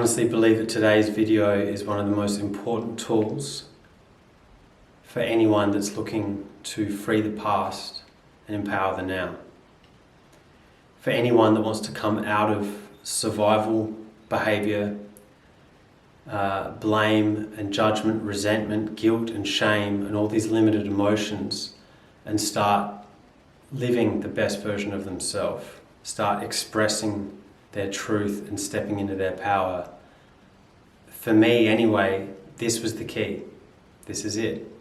honestly believe that today's video is one of the most important tools for anyone that's looking to free the past and empower the now. For anyone that wants to come out of survival behaviour, blame and judgment, resentment, guilt and shame and all these limited emotions, and start living the best version of themselves, start expressing their truth and stepping into their power. For me anyway, this was the key. This is it.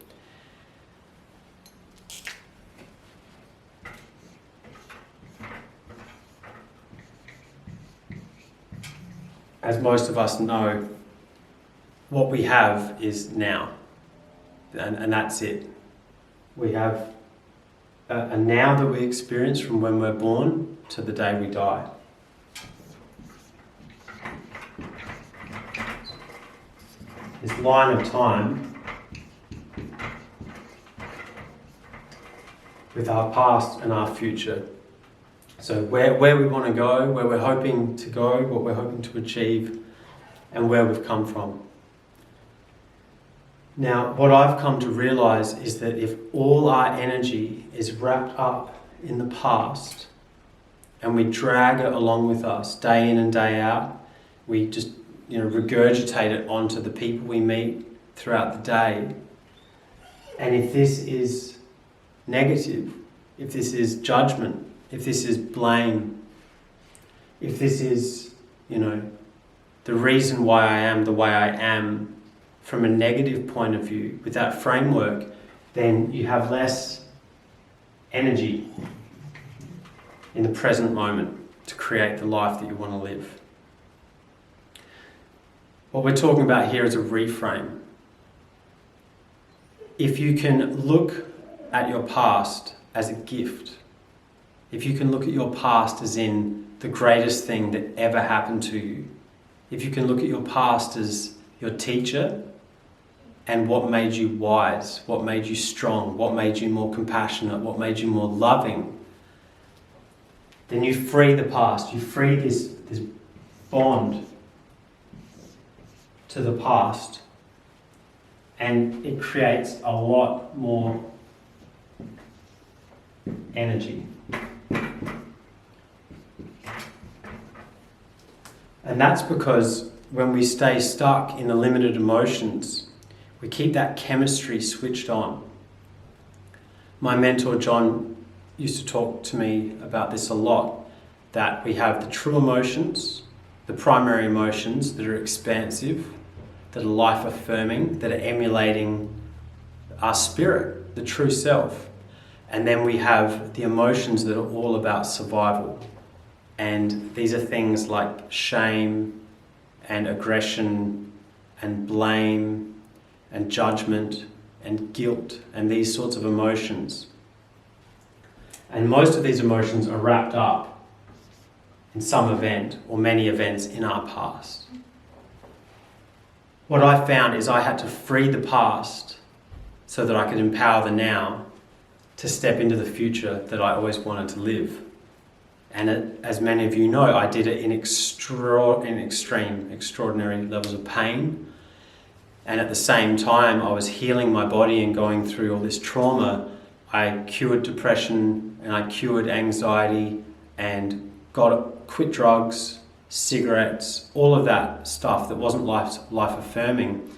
As most of us know, what we have is now, and that's it. We have a now that we experience from when we're born to the day we die. This line of time with our past and our future. So where we want to go, where we're hoping to go, what we're hoping to achieve, and where we've come from. Now, what I've come to realize is that if all our energy is wrapped up in the past and we drag it along with us day in and day out, we just regurgitate it onto the people we meet throughout the day. And if this is negative, if this is judgment, if this is blame, if this is, the reason why I am the way I am from a negative point of view, with that framework, then you have less energy in the present moment to create the life that you want to live. What we're talking about here is a reframe. If you can look at your past as a gift, if you can look at your past as in the greatest thing that ever happened to you, if you can look at your past as your teacher and what made you wise, what made you strong, what made you more compassionate, what made you more loving, then you free the past, you free this bond to the past, and it creates a lot more energy. And that's because when we stay stuck in the limited emotions, we keep that chemistry switched on. My mentor John used to talk to me about this a lot, that we have the true emotions, the primary emotions that are expansive, that are life-affirming, that are emulating our spirit, the true self. And then we have the emotions that are all about survival. And these are things like shame and aggression and blame and judgment and guilt and these sorts of emotions. And most of these emotions are wrapped up in some event or many events in our past. What I found is I had to free the past so that I could empower the now to step into the future that I always wanted to live. And as many of you know, I did it in extraordinary levels of pain. And at the same time, I was healing my body and going through all this trauma. I cured depression and I cured anxiety and quit drugs, cigarettes, all of that stuff that wasn't life-affirming.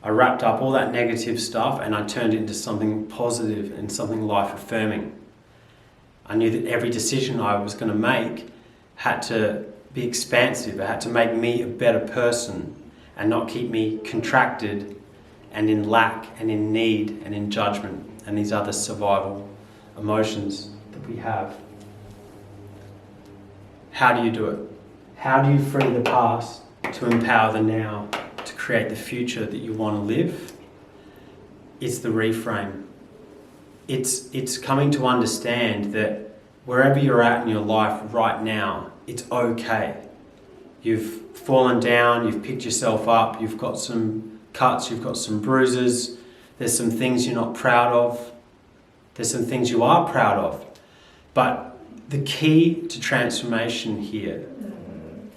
I wrapped up all that negative stuff and I turned it into something positive and something life-affirming. I knew that every decision I was going to make had to be expansive. It had to make me a better person and not keep me contracted and in lack and in need and in judgment and these other survival emotions that we have. How do you do it? How do you free the past to empower the now, to create the future that you want to live? It's the reframe. It's coming to understand that wherever you're at in your life right now, it's okay. You've fallen down, you've picked yourself up, you've got some cuts, you've got some bruises, there's some things you're not proud of, there's some things you are proud of. But the key to transformation here,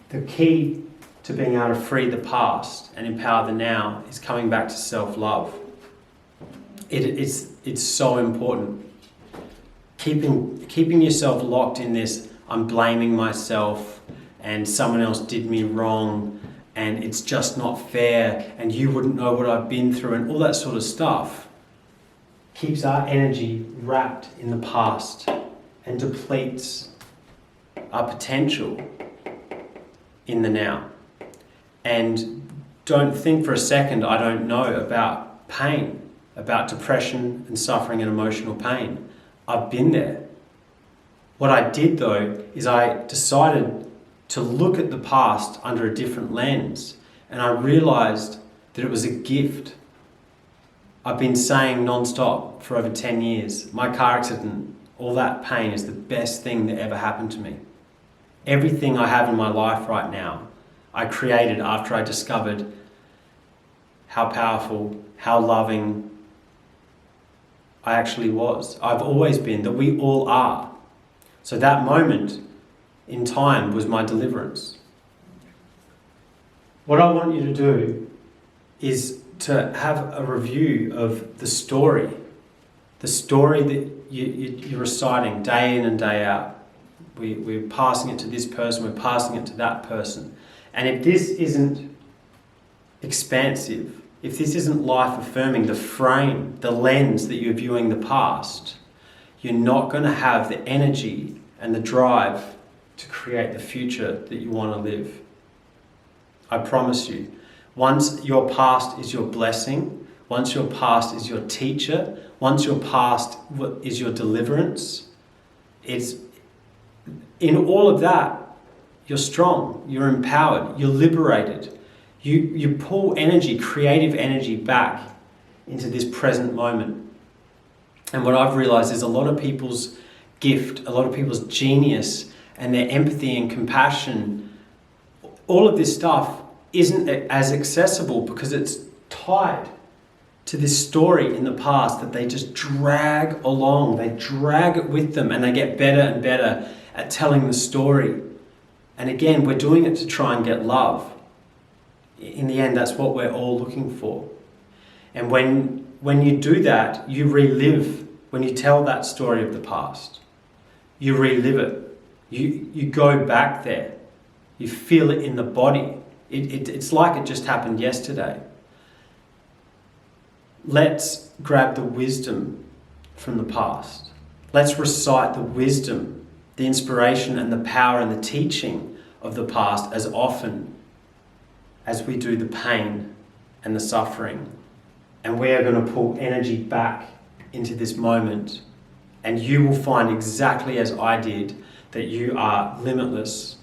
the key to being able to free the past and empower the now is coming back to self-love. It's so important. Keeping yourself locked in this, I'm blaming myself and someone else did me wrong and it's just not fair and you wouldn't know what I've been through and all that sort of stuff keeps our energy wrapped in the past and depletes our potential in the now. And don't think for a second I don't know about pain, about depression and suffering and emotional pain. I've been there. What I did though is I decided to look at the past under a different lens, and I realized that it was a gift. I've been saying non-stop for over 10 years, my car accident, all that pain is the best thing that ever happened to me. Everything I have in my life right now, I created after I discovered how powerful, how loving I actually was. I've always been, that we all are. So that moment in time was my deliverance. What I want you to do is to have a review of the story that you're reciting day in and day out. We're passing it to this person, we're passing it to that person. And if this isn't expansive, if this isn't life-affirming, the frame, the lens that you're viewing the past, you're not going to have the energy and the drive to create the future that you want to live. I promise you. Once your past is your blessing, once your past is your teacher, once your past is your deliverance, it's in all of that, you're strong, you're empowered, you're liberated. You pull energy, creative energy back into this present moment. And what I've realized is a lot of people's gift, a lot of people's genius and their empathy and compassion, all of this stuff isn't as accessible because it's tied to this story in the past that they just drag along. They drag it with them and they get better and better at telling the story. And again, we're doing it to try and get love. In the end, that's what we're all looking for. And when you do that, you relive. When you tell that story of the past, you relive it. You go back there. You feel it in the body. It's like it just happened yesterday. Let's grab the wisdom from the past. Let's recite the wisdom, the inspiration and the power and the teaching of the past as often as we do the pain and the suffering. And we are going to pull energy back into this moment. And you will find exactly as I did that you are limitless.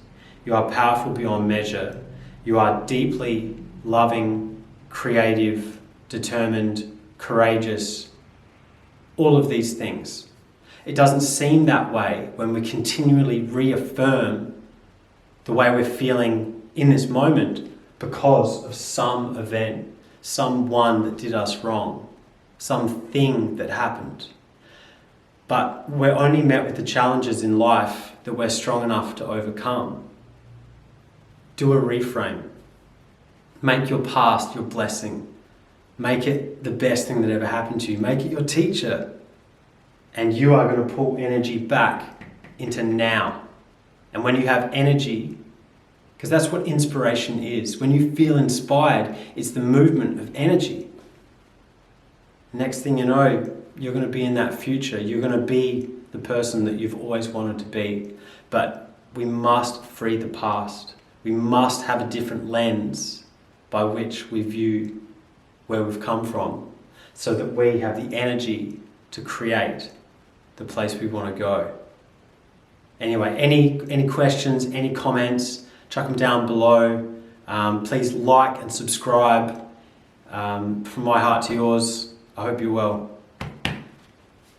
You are powerful beyond measure. You are deeply loving, creative, determined, courageous. All of these things. It doesn't seem that way when we continually reaffirm the way we're feeling in this moment because of some event, someone that did us wrong, something that happened. But we're only met with the challenges in life that we're strong enough to overcome. Do a reframe. Make your past your blessing. Make it the best thing that ever happened to you. Make it your teacher. And you are going to pull energy back into now. And when you have energy, because that's what inspiration is. When you feel inspired, it's the movement of energy. Next thing you know, you're going to be in that future. You're going to be the person that you've always wanted to be. But we must free the past. We must have a different lens by which we view where we've come from so that we have the energy to create the place we want to go. Anyway, any questions, any comments, chuck them down below. Please like and subscribe. From my heart to yours, I hope you're well.